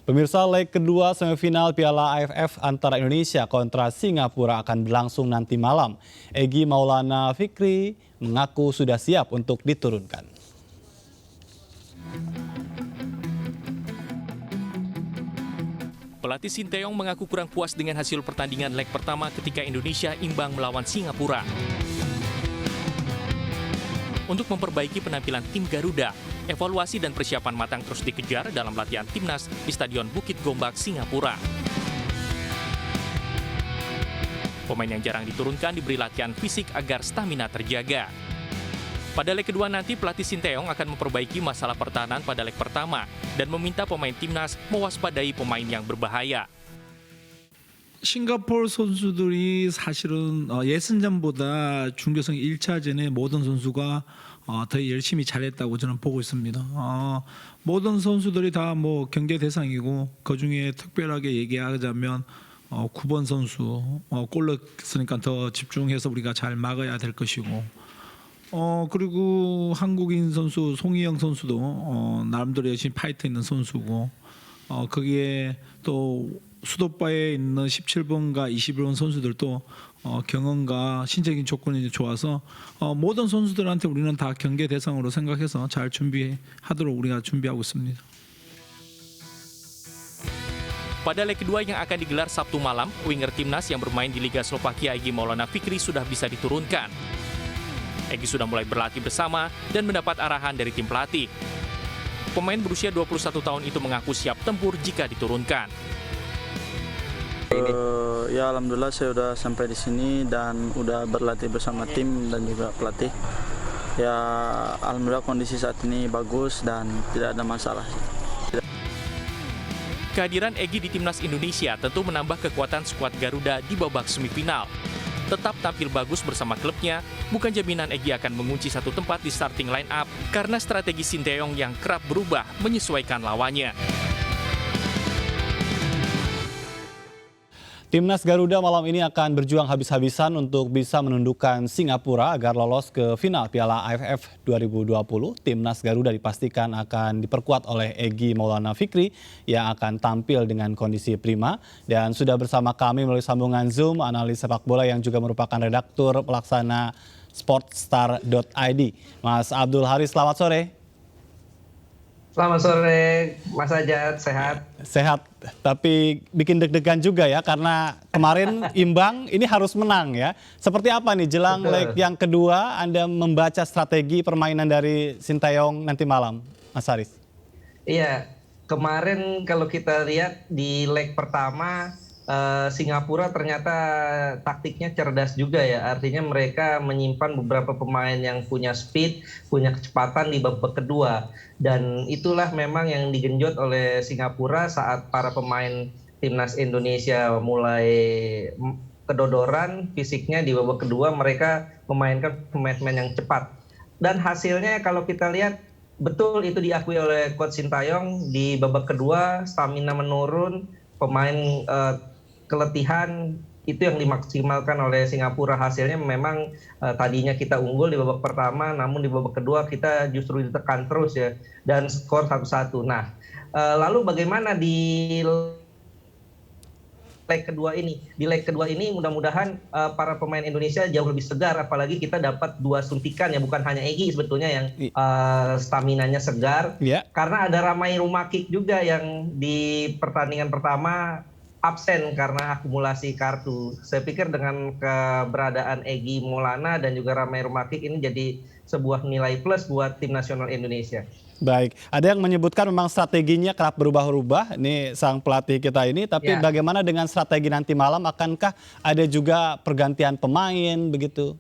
Pemirsa, leg kedua semifinal Piala AFF antara Indonesia kontra Singapura akan berlangsung nanti malam. Egy Maulana Fikri mengaku sudah siap untuk diturunkan. Pelatih Sinteyong mengaku kurang puas dengan hasil pertandingan leg pertama ketika Indonesia imbang melawan Singapura. Untuk memperbaiki penampilan tim Garuda, evaluasi dan persiapan matang terus dikejar dalam latihan timnas di Stadion Bukit Gombak, Singapura. Pemain yang jarang diturunkan diberi latihan fisik agar stamina terjaga. Pada leg kedua nanti, pelatih Sinteyong akan memperbaiki masalah pertahanan pada leg pertama dan meminta pemain timnas mewaspadai pemain yang berbahaya. 싱가포르 선수들이 사실은 예선전보다 중결승 1차전에 모든 선수가 더 열심히 잘했다고 저는 보고 있습니다. 모든 선수들이 다 뭐 경계 대상이고 그중에 특별하게 얘기하자면 9번 선수 골 넣었으니까 더 집중해서 우리가 잘 막아야 될 것이고 그리고 한국인 선수 송희영 선수도 나름대로 열심히 파이트 있는 선수고 거기에 또 수도바에 있는 17번과 21번 선수들도 경험과 신체적인 조건이 좋아서 모든 선수들한테 우리는 다 경계 대상으로 생각해서 잘 준비하도록 우리가 준비하고 있습니다. Pada leg kedua yang akan digelar Sabtu malam, winger timnas yang bermain di Liga Slovakia Egy Maulana Fikri sudah bisa diturunkan. Egy sudah mulai berlatih bersama dan mendapat arahan dari tim pelatih. Pemain berusia 21 tahun itu mengaku siap tempur jika diturunkan. Ya alhamdulillah saya udah sampai di sini dan udah berlatih bersama tim dan juga pelatih. Ya alhamdulillah kondisi saat ini bagus dan tidak ada masalah. Kehadiran Egy di timnas Indonesia tentu menambah kekuatan skuad Garuda di babak semifinal. Tetap tampil bagus bersama klubnya, bukan jaminan Egy akan mengunci satu tempat di starting line up karena strategi Sinteyong yang kerap berubah menyesuaikan lawannya. Timnas Garuda malam ini akan berjuang habis-habisan untuk bisa menundukkan Singapura agar lolos ke final Piala AFF 2020. Timnas Garuda dipastikan akan diperkuat oleh Egy Maulana Fikri yang akan tampil dengan kondisi prima. Dan sudah bersama kami melalui sambungan Zoom analis sepak bola yang juga merupakan redaktur pelaksana sportstar.id. Mas Abdul Haris, selamat sore. Selamat sore, Mas Ajat, sehat? Sehat, tapi bikin deg-degan juga ya, karena kemarin imbang, ini harus menang ya. Seperti apa nih jelang leg yang kedua, Anda membaca strategi permainan dari Sinteyong nanti malam, Mas Haris? Iya, kemarin kalau kita lihat di leg pertama, Singapura ternyata taktiknya cerdas juga ya. Artinya mereka menyimpan beberapa pemain yang punya speed, punya kecepatan di babak kedua. Dan itulah memang yang digenjot oleh Singapura saat para pemain timnas Indonesia mulai kedodoran fisiknya di babak kedua, mereka memainkan pemain-pemain yang cepat. Dan hasilnya kalau kita lihat, betul itu diakui oleh Coach Sinteyong, di babak kedua stamina menurun, pemain keletihan, itu yang dimaksimalkan oleh Singapura. Hasilnya memang tadinya kita unggul di babak pertama, namun di babak kedua kita justru ditekan terus ya, dan skor 1-1. Nah, lalu bagaimana di leg kedua ini? Di leg kedua ini mudah-mudahan para pemain Indonesia jauh lebih segar, apalagi kita dapat 2 suntikan ya, bukan hanya Egy sebetulnya yang staminanya segar. Karena ada Ramai Rumakik juga yang di pertandingan pertama absen karena akumulasi kartu. Saya pikir dengan keberadaan Egy Maulana dan juga Ramai Rumakik ini jadi sebuah nilai plus buat tim nasional Indonesia. Baik, ada yang menyebutkan memang strateginya kerap berubah-ubah, ini sang pelatih kita ini, tapi bagaimana dengan strategi nanti malam? Akankah ada juga pergantian pemain begitu?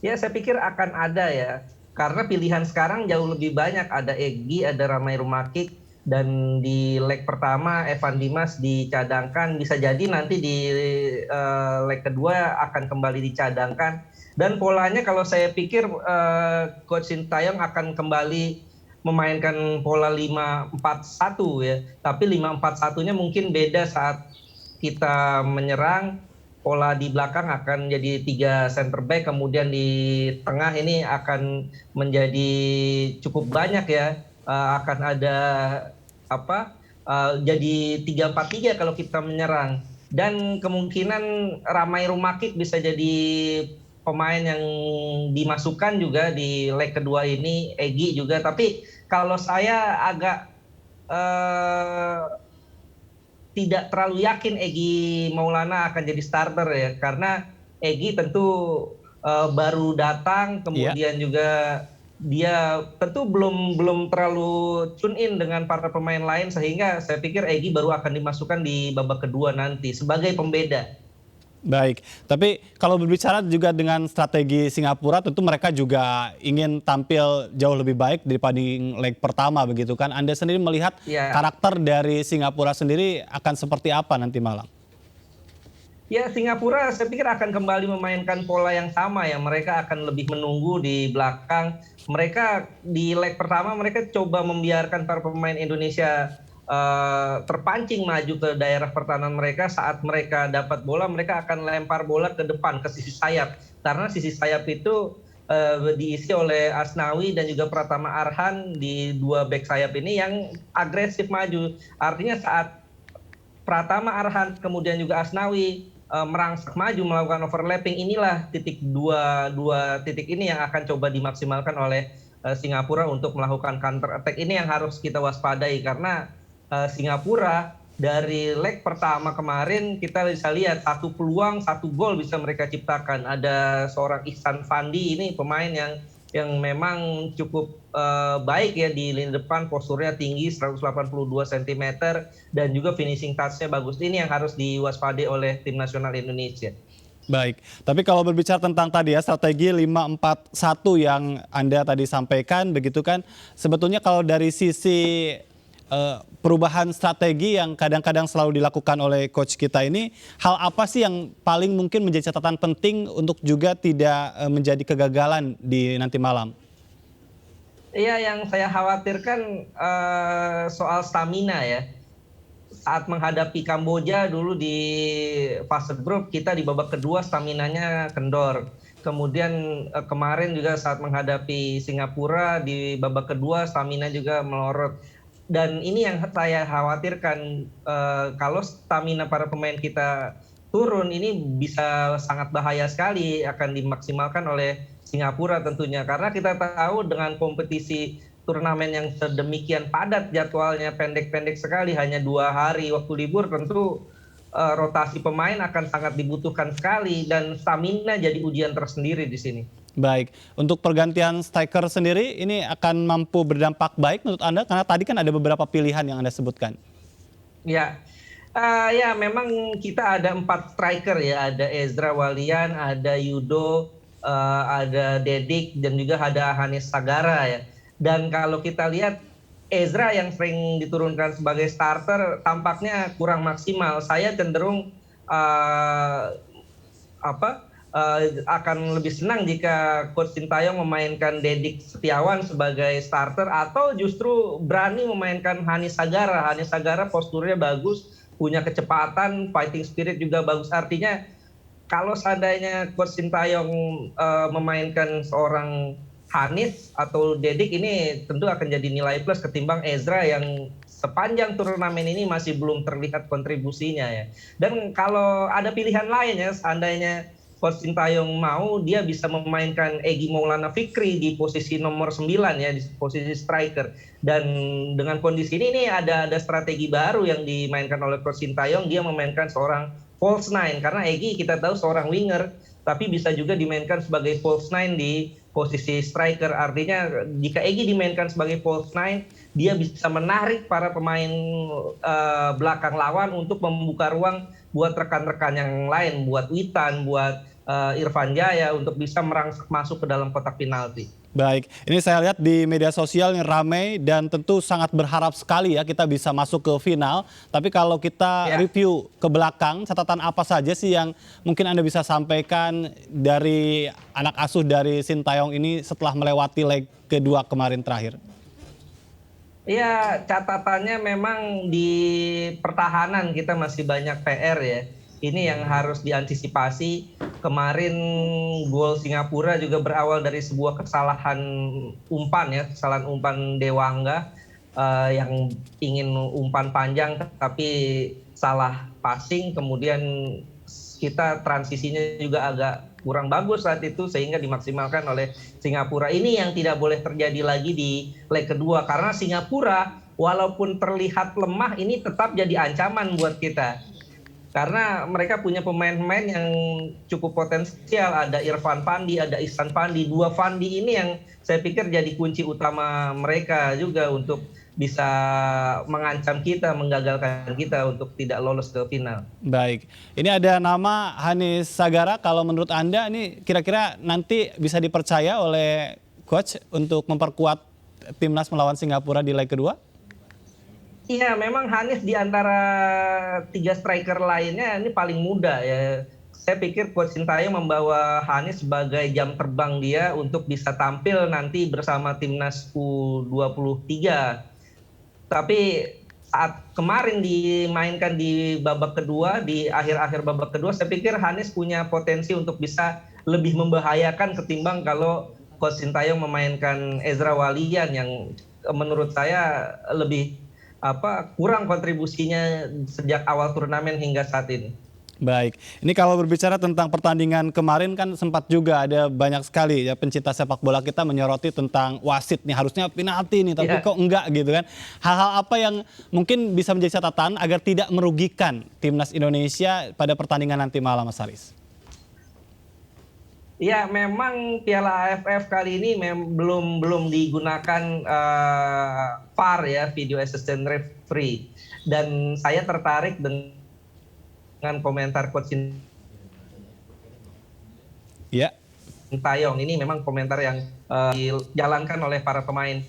Ya, saya pikir akan ada ya, karena pilihan sekarang jauh lebih banyak. Ada Egy, ada Ramai Rumakik, dan di leg pertama Evan Dimas dicadangkan, bisa jadi nanti di leg kedua akan kembali dicadangkan. Dan polanya kalau saya pikir Coach Sinteyong akan kembali memainkan pola 5-4-1 ya. Tapi 5-4-1-nya mungkin beda saat kita menyerang. Pola di belakang akan jadi 3 center back, kemudian di tengah ini akan menjadi cukup banyak ya. Akan ada jadi 3-4-3 kalau kita menyerang. Dan kemungkinan Ramai Rumakik bisa jadi pemain yang dimasukkan juga di leg kedua ini, Egy juga. Tapi kalau saya agak tidak terlalu yakin Egy Maulana akan jadi starter ya, karena Egy tentu baru datang, kemudian juga dia tentu belum terlalu tune in dengan para pemain lain, sehingga saya pikir Egy baru akan dimasukkan di babak kedua nanti sebagai pembeda. Baik, tapi kalau berbicara juga dengan strategi Singapura, tentu mereka juga ingin tampil jauh lebih baik daripada leg pertama begitu kan. Anda sendiri melihat karakter dari Singapura sendiri akan seperti apa nanti malam? Ya, Singapura saya pikir akan kembali memainkan pola yang sama ya. Mereka akan lebih menunggu di belakang. Mereka di leg pertama mereka coba membiarkan para pemain Indonesia terpancing maju ke daerah pertahanan mereka. Saat mereka dapat bola, mereka akan lempar bola ke depan, ke sisi sayap. Karena sisi sayap itu diisi oleh Asnawi dan juga Pratama Arhan di dua back sayap ini yang agresif maju. Artinya saat Pratama Arhan kemudian juga Asnawi merangsek maju melakukan overlapping, inilah dua titik ini yang akan coba dimaksimalkan oleh Singapura untuk melakukan counter attack. Ini yang harus kita waspadai, karena Singapura dari leg pertama kemarin kita bisa lihat 1 peluang 1 gol bisa mereka ciptakan. Ada seorang Ihsan Fandi, ini pemain yang memang cukup baik ya di lini depan, posturnya tinggi 182 cm dan juga finishing touch-nya bagus. Ini yang harus diwaspadai oleh tim nasional Indonesia. Baik, tapi kalau berbicara tentang tadi ya strategi 5-4-1 yang Anda tadi sampaikan begitu kan, sebetulnya kalau dari sisi perubahan strategi yang kadang-kadang selalu dilakukan oleh coach kita ini, hal apa sih yang paling mungkin menjadi catatan penting untuk juga tidak menjadi kegagalan di nanti malam? Iya, yang saya khawatirkan soal stamina ya. Saat menghadapi Kamboja dulu di fase grup, kita di babak kedua staminanya kendor. Kemudian kemarin juga saat menghadapi Singapura di babak kedua stamina juga melorot. Dan ini yang saya khawatirkan, kalau stamina para pemain kita turun, ini bisa sangat bahaya sekali, akan dimaksimalkan oleh Singapura tentunya. Karena kita tahu dengan kompetisi turnamen yang sedemikian padat jadwalnya, pendek-pendek sekali, hanya 2 hari waktu libur, tentu rotasi pemain akan sangat dibutuhkan sekali, dan stamina jadi ujian tersendiri di sini. Baik, untuk pergantian striker sendiri ini akan mampu berdampak baik menurut Anda? Karena tadi kan ada beberapa pilihan yang Anda sebutkan. Ya, ya memang kita ada 4 striker ya, ada Ezra Walian, ada Yudo, ada Dedik, dan juga ada Hanis Sagara ya. Dan kalau kita lihat Ezra yang sering diturunkan sebagai starter tampaknya kurang maksimal. Saya cenderung akan lebih senang jika Coach Sintayong memainkan Dedik Setiawan sebagai starter, atau justru berani memainkan Hanis Sagara. Hanis Sagara posturnya bagus, punya kecepatan, fighting spirit juga bagus. Artinya kalau seandainya Coach Sintayong memainkan seorang Hanis atau Dedik, ini tentu akan jadi nilai plus ketimbang Ezra yang sepanjang turnamen ini masih belum terlihat kontribusinya ya. Dan kalau ada pilihan lain ya, seandainya Coach Sintayong mau, dia bisa memainkan Egy Maulana Fikri di posisi nomor 9 ya, di posisi striker. Dan dengan kondisi ini ada strategi baru yang dimainkan oleh Coach Sintayong. Dia memainkan seorang false nine, karena Egy kita tahu seorang winger, tapi bisa juga dimainkan sebagai false nine di posisi striker. Artinya jika Egy dimainkan sebagai false nine, dia bisa menarik para pemain belakang lawan untuk membuka ruang buat rekan-rekan yang lain, buat Witan, buat Irfan Jaya untuk bisa merangsek masuk ke dalam kotak penalti. Baik, ini saya lihat di media sosial yang ramai dan tentu sangat berharap sekali ya kita bisa masuk ke final. Tapi kalau kita review ke belakang, catatan apa saja sih yang mungkin Anda bisa sampaikan dari anak asuh dari Sintayong ini setelah melewati leg kedua kemarin terakhir? Ya, catatannya memang di pertahanan kita masih banyak PR ya. Ini yang harus diantisipasi. Kemarin gol Singapura juga berawal dari sebuah kesalahan umpan ya, kesalahan umpan Dewangga. yang ingin umpan panjang tapi salah passing, kemudian kita transisinya juga agak kurang bagus saat itu sehingga dimaksimalkan oleh Singapura. Ini yang tidak boleh terjadi lagi di leg kedua, karena Singapura walaupun terlihat lemah ini tetap jadi ancaman buat kita. Karena mereka punya pemain-pemain yang cukup potensial, ada Irfan Pandi, ada Ihsan Pandi. Dua Pandi ini yang saya pikir jadi kunci utama mereka juga untuk bisa mengancam kita, menggagalkan kita untuk tidak lolos ke final. Baik, ini ada nama Hanis Sagara. Kalau menurut Anda ini kira-kira nanti bisa dipercaya oleh coach untuk memperkuat timnas melawan Singapura di leg kedua? Iya, memang Hanis di antara 3 striker lainnya ini paling muda ya. Saya pikir Coach Sintayong membawa Hanis sebagai jam terbang dia untuk bisa tampil nanti bersama timnas U23. Tapi saat kemarin dimainkan di babak kedua, di akhir-akhir babak kedua, saya pikir Hanis punya potensi untuk bisa lebih membahayakan ketimbang kalau Coach Sintayong memainkan Ezra Walian yang menurut saya lebih kurang kontribusinya sejak awal turnamen hingga saat ini. Baik, ini kalau berbicara tentang pertandingan kemarin kan sempat juga ada banyak sekali ya pencinta sepak bola kita menyoroti tentang wasit nih, harusnya penalti nih tapi kok enggak gitu kan. Hal-hal apa yang mungkin bisa menjadi catatan agar tidak merugikan timnas Indonesia pada pertandingan nanti malam, Mas Haris? Ya, memang Piala AFF kali ini belum digunakan VAR ya, video assistant referee. Dan saya tertarik dengan komentar Coach Sintayong. Ini memang komentar yang dijalankan oleh para pemain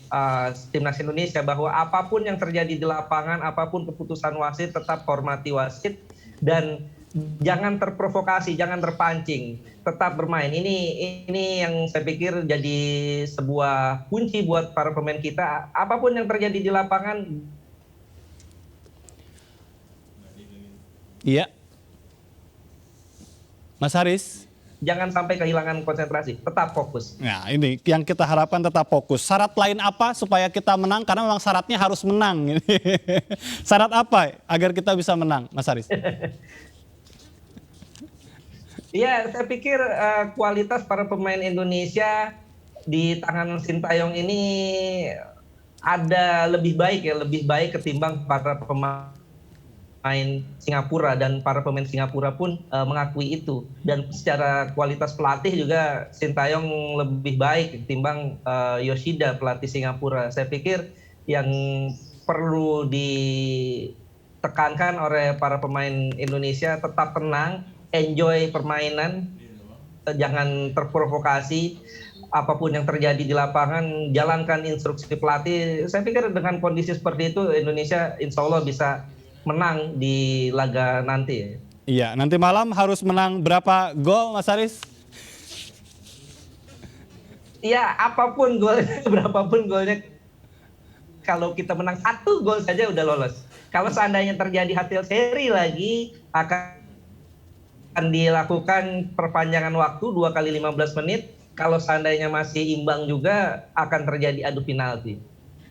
timnas Indonesia bahwa apapun yang terjadi di lapangan, apapun keputusan wasit, tetap hormati wasit dan jangan terprovokasi, jangan terpancing, tetap bermain. Ini yang saya pikir jadi sebuah kunci buat para pemain kita. Apapun yang terjadi di lapangan. Iya. Mas Haris. Jangan sampai kehilangan konsentrasi, tetap fokus. Nah, ini yang kita harapkan, tetap fokus. Syarat lain apa supaya kita menang? Karena memang syaratnya harus menang. Syarat apa agar kita bisa menang, Mas Haris? Iya, saya pikir kualitas para pemain Indonesia di tangan Sintayong ini ada lebih baik ketimbang para pemain Singapura, dan para pemain Singapura pun mengakui itu. Dan secara kualitas pelatih juga Sintayong lebih baik ketimbang Yoshida, pelatih Singapura. Saya pikir yang perlu ditekankan oleh para pemain Indonesia tetap tenang, enjoy permainan, jangan terprovokasi. Apapun yang terjadi di lapangan, jalankan instruksi pelatih. Saya pikir dengan kondisi seperti itu Indonesia insya Allah bisa menang di laga nanti. Iya, nanti malam harus menang berapa gol, Mas Haris? Iya, apapun golnya, berapapun golnya, kalau kita menang 1 gol saja udah lolos. Kalau seandainya terjadi hasil seri lagi, akan dilakukan perpanjangan waktu 2 kali 15 menit. Kalau seandainya masih imbang juga akan terjadi adu penalti.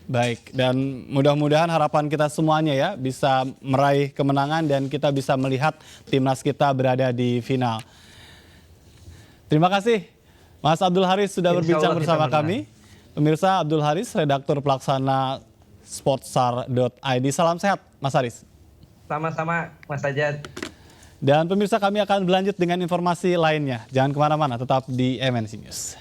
Baik, dan mudah-mudahan harapan kita semuanya ya bisa meraih kemenangan dan kita bisa melihat timnas kita berada di final. Terima kasih Mas Abdul Haris sudah berbincang bersama kami. Pemirsa, Abdul Haris, redaktur pelaksana sportsar.id. Salam sehat Mas Haris. Sama-sama Mas Sajad. Dan pemirsa, kami akan berlanjut dengan informasi lainnya. Jangan kemana-mana, tetap di MNC News.